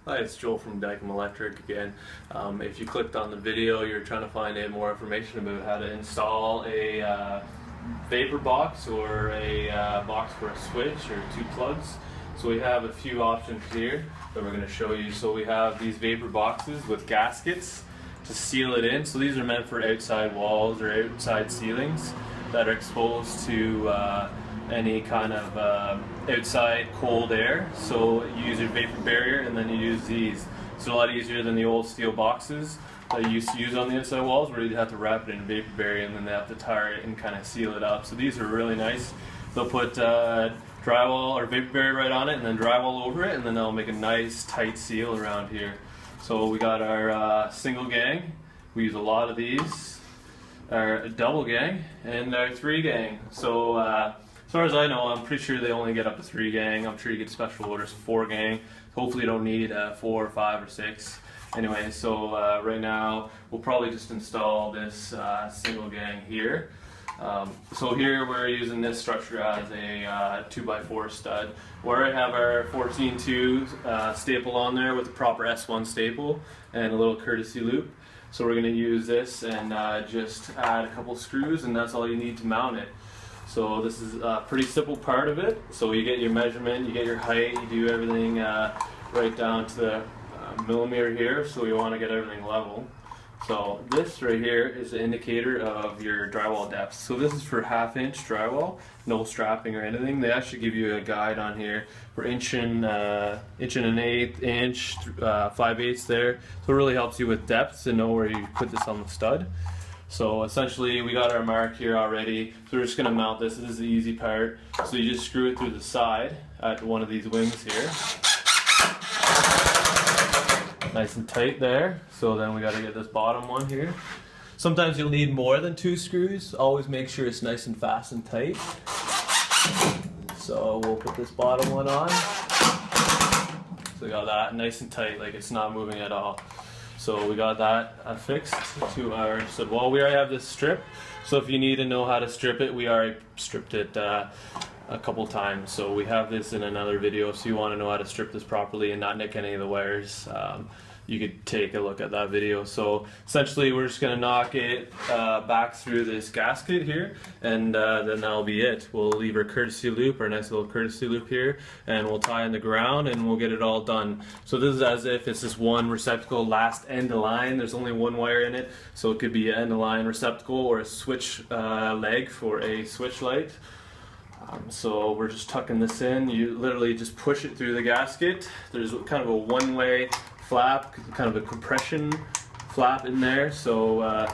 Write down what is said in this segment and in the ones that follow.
Hi, it's Joel from Dykem Electric again. If you clicked on the video, you're trying to find out more information about how to install a Vapour box or a box for a switch or two plugs. So we have a few options here that we're going to show you. So we have these Vapour boxes with gaskets to seal it in. So these are meant for outside walls or outside ceilings that are exposed to any kind of outside cold air. So you use your vapor barrier and then you use these. It's a lot easier than the old steel boxes that you used to use on the inside walls where you'd have to wrap it in vapor barrier and then they have to tire it and kind of seal it up. So these are really nice. They'll put drywall or vapor barrier right on it and then drywall over it, and then they'll make a nice tight seal around here. So we got our single gang. We use a lot of these. Our double gang and our 3 gang. So as far as I know, I'm pretty sure they only get up to 3 gang. I'm sure you get special orders for 4 gang. Hopefully you don't need 4 or 5 or 6. Anyway, so right now we'll probably just install this single gang here. So here we're using this structure as a 2x4 stud, where I have our 14-2 staple on there with the proper S1 staple and a little courtesy loop. So we're going to use this and just add a couple screws, and that's all you need to mount it. So this is a pretty simple part of it. So you get your measurement, you get your height, you do everything right down to the millimeter here, so you want to get everything level. So this right here is the indicator of your drywall depth. So this is for 1/2 inch drywall, no strapping or anything. They actually give you a guide on here for inch and 1/8 inch, 5/8 there. So it really helps you with depth to know where you put this on the stud. So essentially we got our mark here already. So we're just going to mount this. This is the easy part. So you just screw it through the side at one of these wings here. Nice and tight there. So then we got to get this bottom one here. Sometimes you'll need more than 2 screws. Always make sure it's nice and fast and tight. So we'll put this bottom one on. So we got that nice and tight, like it's not moving at all. So we got that affixed to our stud wall. We already have this strip. So if you need to know how to strip it, we already stripped it a couple times. So we have this in another video. If you want to know how to strip this properly and not nick any of the wires, you could take a look at that video. So essentially we're just going to knock it back through this gasket here, and then that'll be it. We'll leave our courtesy loop, our nice little courtesy loop here, and we'll tie in the ground and we'll get it all done. So this is as if it's this one receptacle, last end of line. There's only one wire in it, so it could be an end of line receptacle or a switch leg for a switch light. So we're just tucking this in. You literally just push it through the gasket. There's kind of a one-way flap, kind of a compression flap in there. So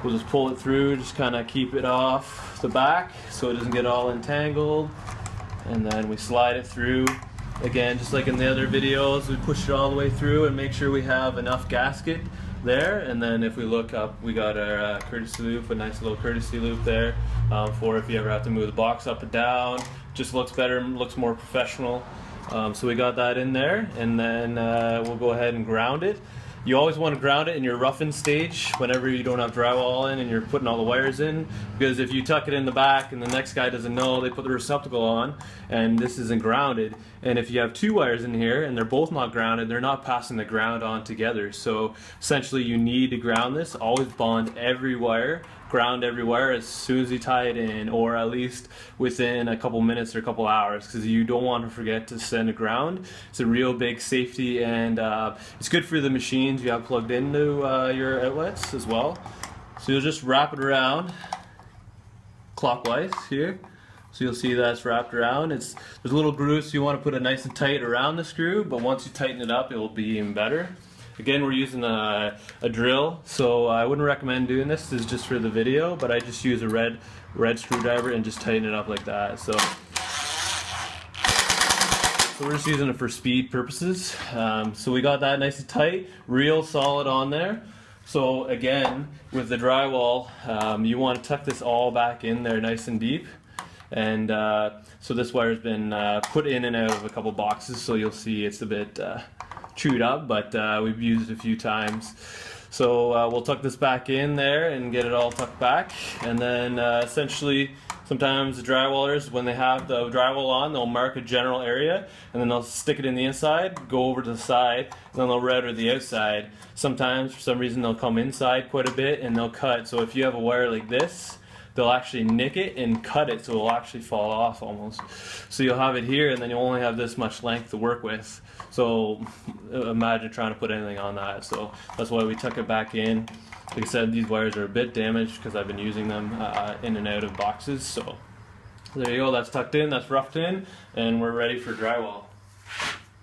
we'll just pull it through, just kind of keep it off the back so it doesn't get all entangled. And then we slide it through. Again, just like in the other videos, we push it all the way through and make sure we have enough gasket there. And then if we look up, we got our courtesy loop, a nice little courtesy loop there for if you ever have to move the box up and down. Just looks better, looks more professional. So we got that in there, and then we'll go ahead and ground it. You always want to ground it in your roughen stage whenever you don't have drywall in and you're putting all the wires in, because if you tuck it in the back and the next guy doesn't know, they put the receptacle on and this isn't grounded, and if you have 2 wires in here and they're both not grounded, they're not passing the ground on together. So essentially you need to ground this. Always bond every wire, ground every wire as soon as you tie it in, or at least within a couple minutes or a couple hours, because you don't want to forget to send a ground. It's a real big safety, and it's good for the machines you have plugged into your outlets as well. So you'll just wrap it around clockwise here. So you'll see that's wrapped around. There's little grooves, so you want to put it nice and tight around the screw, but once you tighten it up, it will be even better. Again, we're using a drill, so I wouldn't recommend doing this. This is just for the video, but I just use a red screwdriver and just tighten it up like that. So we're just using it for speed purposes. So we got that nice and tight, real solid on there. So again, with the drywall, you want to tuck this all back in there nice and deep. And so this wire's been put in and out of a couple boxes, so you'll see it's a bit chewed up, but we've used it a few times. So we'll tuck this back in there and get it all tucked back, and then essentially Sometimes the drywallers, when they have the drywall on, they'll mark a general area and then they'll stick it in the inside, go over to the side, and then they'll router the outside. Sometimes, for some reason, they'll come inside quite a bit and they'll cut. So if you have a wire like this, they'll actually nick it and cut it so it'll actually fall off almost. So you'll have it here and then you'll only have this much length to work with. So imagine trying to put anything on that. So that's why we tuck it back in. Like I said, these wires are a bit damaged because I've been using them in and out of boxes. So there you go, that's tucked in, that's roughed in, and we're ready for drywall.